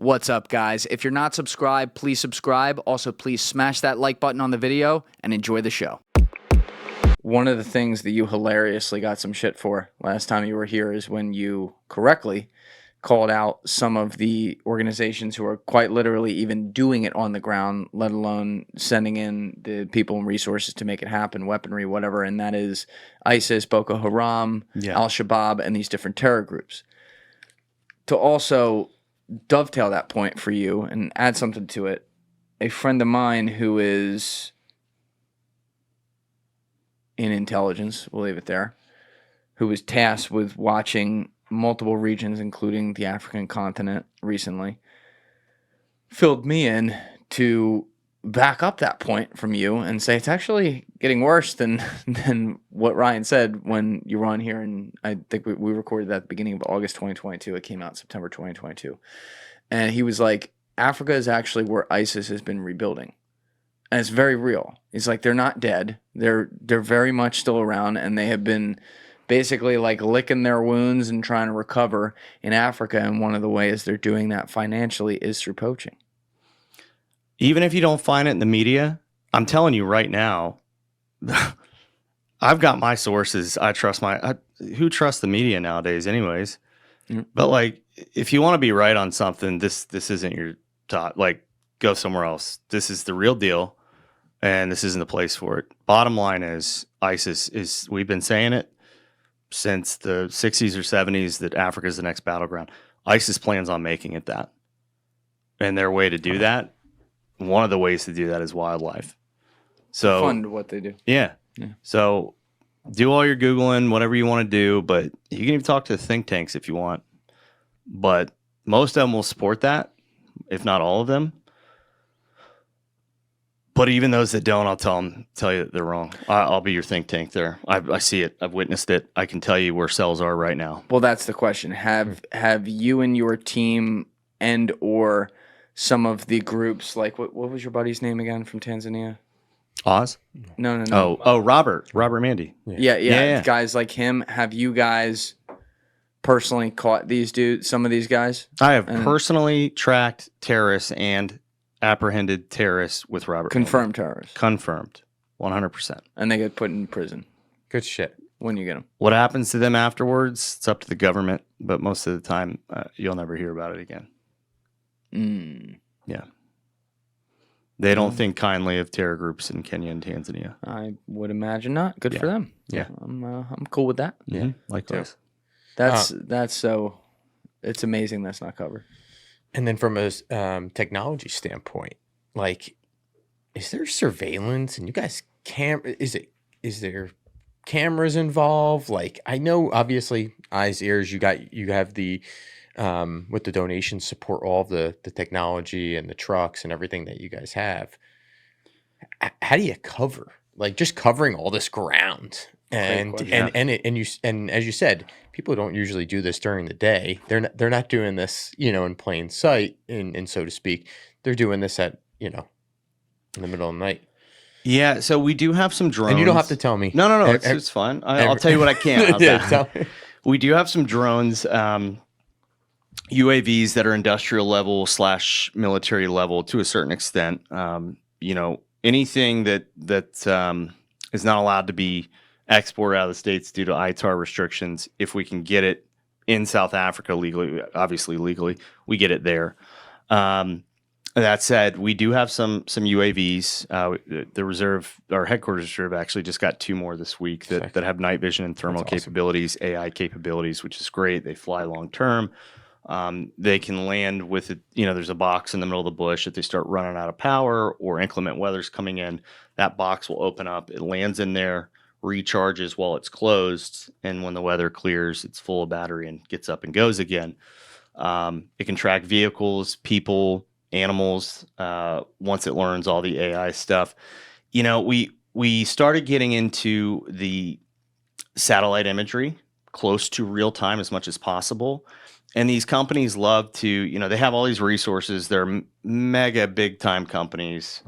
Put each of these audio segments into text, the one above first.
What's up, guys? If you're not subscribed, please subscribe. Also, please smash that like button on the video and enjoy the show. One of the things that you hilariously got some shit for last time you were here is when you correctly called out some of the organizations who are quite literally even doing it on the ground, let alone sending in the people and resources to make it happen, weaponry, whatever, and that is ISIS, Boko Haram, Al-Shabaab, and these different terror groups. To also dovetail that point for you and add something to it, a friend of mine who is in intelligence, we'll leave it there, who was tasked with watching multiple regions, including the African continent recently, filled me in to back up that point from you and say it's actually getting worse than what Ryan said when you were on here. And I think we recorded that at the beginning of August 2022. It came out September 2022. And he was like, Africa is actually where ISIS has been rebuilding. And it's very real. He's like, they're not dead. They're very much still around, and they have been basically like licking their wounds and trying to recover in Africa. And one of the ways they're doing that financially is through poaching. Even if you don't find it in the media, I'm telling you right now, I've got my sources. I trust who trusts the media nowadays anyways? Mm-hmm. But like, if you want to be right on something, this isn't your top, like go somewhere else. This is the real deal. And this isn't the place for it. Bottom line is ISIS is, we've been saying it since the 60s or 70s that Africa is the next battleground. ISIS plans on making it that. And their way to do that, one of the ways to do that is wildlife. So fund what they do. Yeah. So do all your Googling, whatever you want to do, but you can even talk to the think tanks if you want. But most of them will support that, if not all of them. But even those that don't, I'll tell you that they're wrong. I'll be your think tank there. I see it. I've witnessed it. I can tell you where cells are right now. Well, that's the question. Have you and your team and or some of the groups, like what was your buddy's name again from Tanzania? Oz? No. Oh, Robert Mandy. Yeah. Guys like him. Have you guys personally caught these dudes? Some of these guys? I have personally tracked terrorists and apprehended terrorists with Robert. Confirmed Mandy. terrorists. Confirmed. 100%. And they get put in prison. Good shit. When you get them. What happens to them afterwards, it's up to the government. But most of the time, you'll never hear about it again. Yeah. They don't think kindly of terror groups in Kenya and Tanzania. I would imagine not. Good for them. Yeah. I'm cool with that. Yeah. Likewise. That's so, it's amazing that's not covered. And then from a technology standpoint, like, is there surveillance? And you guys is there cameras involved? Like, I know obviously eyes, ears. You have the with the donations support all of the technology and the trucks and everything that you guys have. How do you cover, like, just covering all this ground? And as you said, people don't usually do this during the day. They're not doing this, in plain sight, and so to speak. They're doing this at, in the middle of the night. Yeah, so we do have some drones. And you don't have to tell me. No, it's fine. I'll tell you what I can. We do have some drones, UAVs that are industrial level / military level to a certain extent. Anything that is not allowed to be exported out of the States due to ITAR restrictions, if we can get it in South Africa legally, obviously legally, we get it there. That said, we do have some UAVs. The reserve, our headquarters reserve, actually just got 2 more this week that have night vision and thermal capabilities, AI capabilities, which is great. They fly long term. They can land with it. There's a box in the middle of the bush. If they start running out of power or inclement weather's coming in, that box will open up. It lands in there, recharges while it's closed, and when the weather clears, it's full of battery and gets up and goes again. It can track vehicles, people, animals, once it learns all the AI stuff. We started getting into the satellite imagery close to real time as much as possible. And these companies love to, they have all these resources. They're mega big time companies.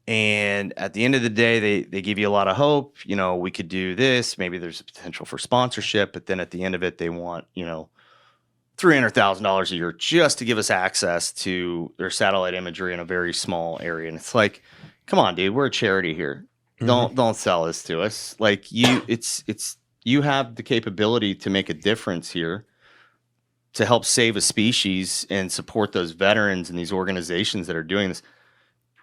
And at the end of the day, they give you a lot of hope. We could do this. Maybe there's a potential for sponsorship. But then at the end of it, they want, $300,000 a year just to give us access to their satellite imagery in a very small area. And it's like, come on, dude, we're a charity here. Don't sell this to us. Like you have the capability to make a difference here, to help save a species and support those veterans and these organizations that are doing this.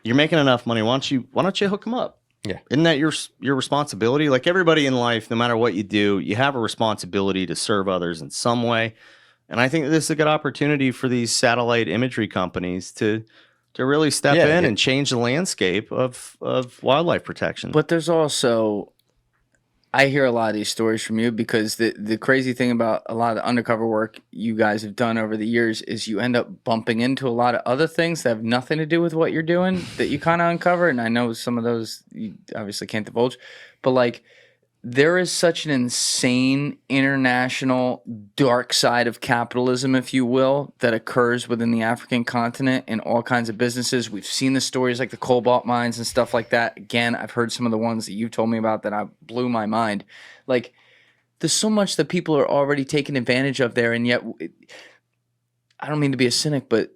You're making enough money. Why don't you hook them up? Yeah. Isn't that your responsibility? Like everybody in life, no matter what you do, you have a responsibility to serve others in some way. And I think this is a good opportunity for these satellite imagery companies to really step in and change the landscape of wildlife protection. But there's also, I hear a lot of these stories from you, because the crazy thing about a lot of the undercover work you guys have done over the years is you end up bumping into a lot of other things that have nothing to do with what you're doing that you kind of uncover. And I know some of those you obviously can't divulge, but like, there is such an insane international dark side of capitalism, if you will, that occurs within the African continent in all kinds of businesses. We've seen the stories like the cobalt mines and stuff like that. Again, I've heard some of the ones that you've told me about that blew my mind. Like, there's so much that people are already taking advantage of there, and yet, I don't mean to be a cynic, but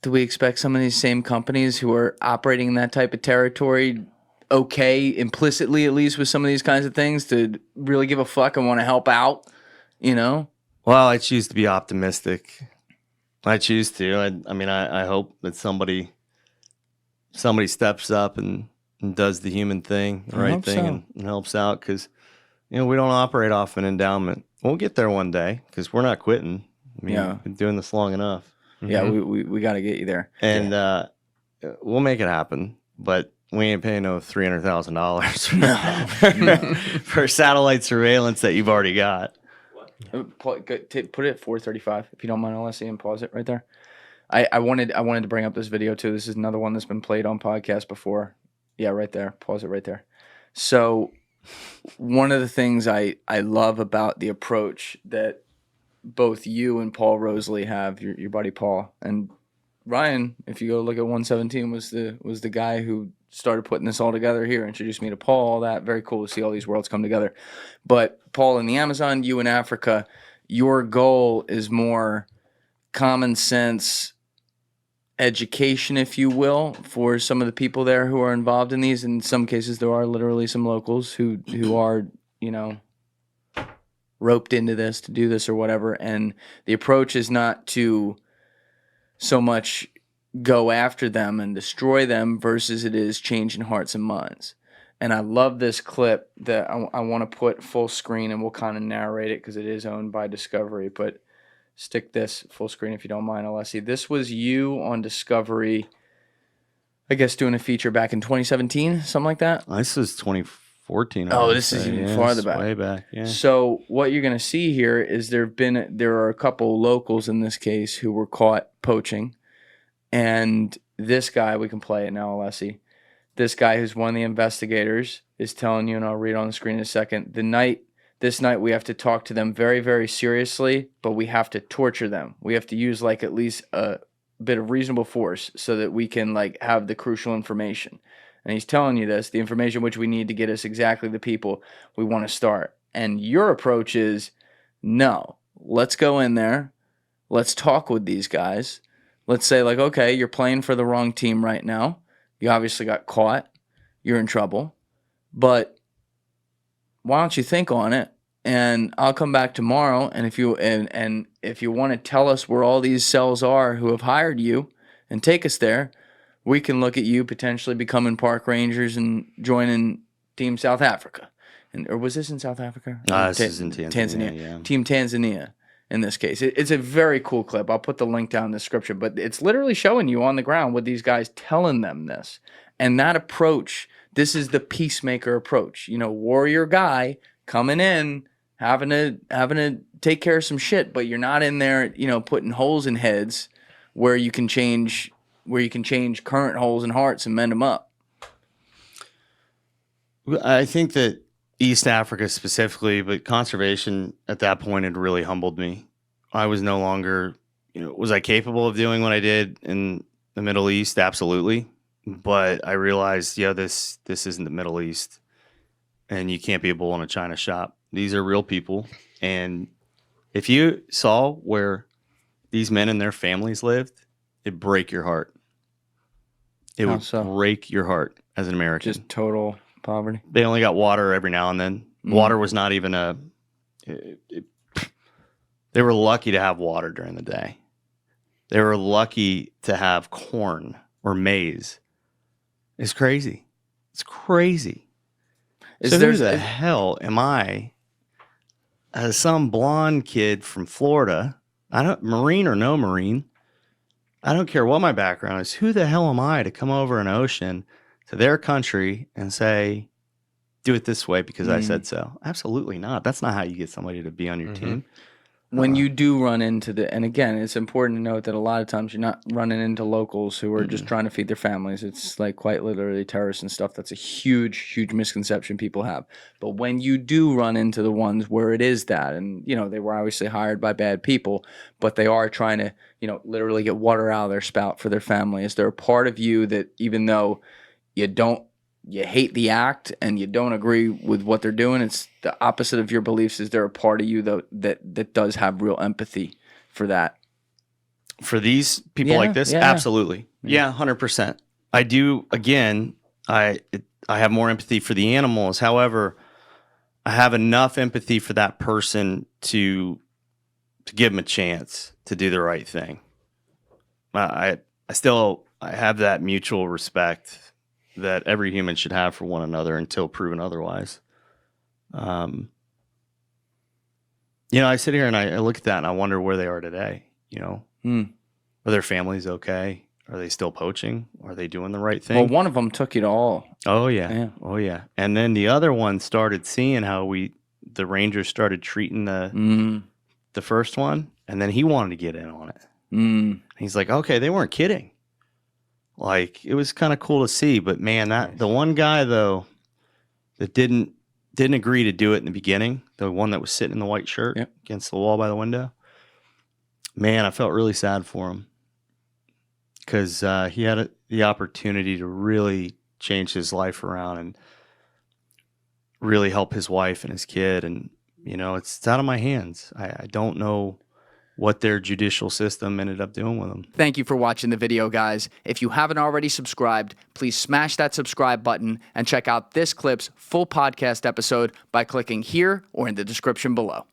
do we expect some of these same companies who are operating in that type of territory, okay, implicitly at least, with some of these kinds of things, to really give a fuck and want to help out, you know? Well, I choose to be optimistic. I choose to. I mean, I hope that somebody steps up and does the human thing, the right thing, and helps out, because, we don't operate off an endowment. We'll get there one day, because we're not quitting. I mean, we've been doing this long enough. Yeah, we got to get you there. And we'll make it happen, but we ain't paying no $300,000 for satellite surveillance that you've already got. Put it at 435, if you don't mind, Alessi, and pause it right there. I wanted to bring up this video too. This is another one that's been played on podcast before. Yeah, right there. Pause it right there. So one of the things I love about the approach that both you and Paul Rosalie have, your buddy Paul, and Ryan, if you go look at 117, was the guy who started putting this all together here, introduced me to Paul, all that. Very cool to see all these worlds come together. But Paul in the Amazon, you in Africa, your goal is more common sense education, if you will, for some of the people there who are involved in these. In some cases, there are literally some locals who are, roped into this to do this or whatever. And the approach is not to so much go after them and destroy them, versus it is changing hearts and minds. And I love this clip that I want to put full screen, and we'll kind of narrate it because it is owned by Discovery. But stick this full screen if you don't mind, Alessi. This was you on Discovery, I guess, doing a feature back in 2017, something like that. This is 2014. Oh, this is even farther back. Way back, yeah. So what you're going to see here is there are a couple locals in this case who were caught poaching. And this guy, we can play it now, Alessi. This guy who's one of the investigators is telling you, and I'll read it on the screen in a second, this night we have to talk to them very, very seriously, but we have to torture them. We have to use like at least a bit of reasonable force so that we can like have the crucial information. And he's telling you this, the information which we need to get us exactly the people we want to start. And your approach is, no, let's go in there. Let's talk with these guys. Let's say, like, okay, you're playing for the wrong team right now. You obviously got caught. You're in trouble. But why don't you think on it? And I'll come back tomorrow. And if you want to tell us where all these cells are who have hired you and take us there, we can look at you potentially becoming park rangers and joining Team South Africa. Or was this in South Africa? This is in Tanzania. Yeah. Team Tanzania. In this case, it's a very cool clip. I'll put the link down in the description, but it's literally showing you on the ground with these guys telling them this. And that approach, this is the peacemaker approach. Warrior guy coming in, having to take care of some shit, but you're not in there, putting holes in heads where you can change current holes in hearts and mend them up. I think that East Africa specifically, but conservation at that point had really humbled me. I was no longer, was I capable of doing what I did in the Middle East? Absolutely. But I realized, this isn't the Middle East, and you can't be a bull in a china shop. These are real people. And if you saw where these men and their families lived, it'd break your heart. It How would so? break your heart as an American. Just total poverty. They only got water every now and then. Water was not even they were lucky to have water during the day. They were lucky to have corn or maize. It's crazy. It's crazy. So who the hell am I, as some blonde kid from Florida, Marine or no Marine, I don't care what my background is, who the hell am I to come over an ocean to their country and say, do it this way because I said so? Absolutely not. That's not how you get somebody to be on your team. When you do run into and again, it's important to note that a lot of times you're not running into locals who are just trying to feed their families. It's like quite literally terrorists and stuff. That's a huge, huge misconception people have. But when you do run into the ones where it is that, and, you know, they were obviously hired by bad people, but they are trying to, you know, literally get water out of their spout for their family. Is there a part of you that even though you hate the act and you don't agree with what they're doing, it's the opposite of your beliefs? Is there a part of you though that does have real empathy for that? For these people like this? Yeah. Absolutely. Yeah, 100%. I do. Again, I have more empathy for the animals. However, I have enough empathy for that person to give them a chance to do the right thing. I have that mutual respect that every human should have for one another until proven otherwise. You know, I sit here and I look at that and I wonder where they are today. You know, are their families okay? Are they still poaching? Are they doing the right thing? Well, one of them took it all. Oh yeah. Oh yeah. And then the other one started seeing how the Rangers started treating the first one, and then he wanted to get in on it. He's like, okay, they weren't kidding. Like, it was kind of cool to see, but man, the one guy though that didn't agree to do it in the beginning, the one that was sitting in the white shirt against the wall by the window, man, I felt really sad for him because he had the opportunity to really change his life around and really help his wife and his kid, and you know, it's out of my hands. I don't know what their judicial system ended up doing with them. Thank you for watching the video, guys. If you haven't already subscribed, please smash that subscribe button and check out this clip's full podcast episode by clicking here or in the description below.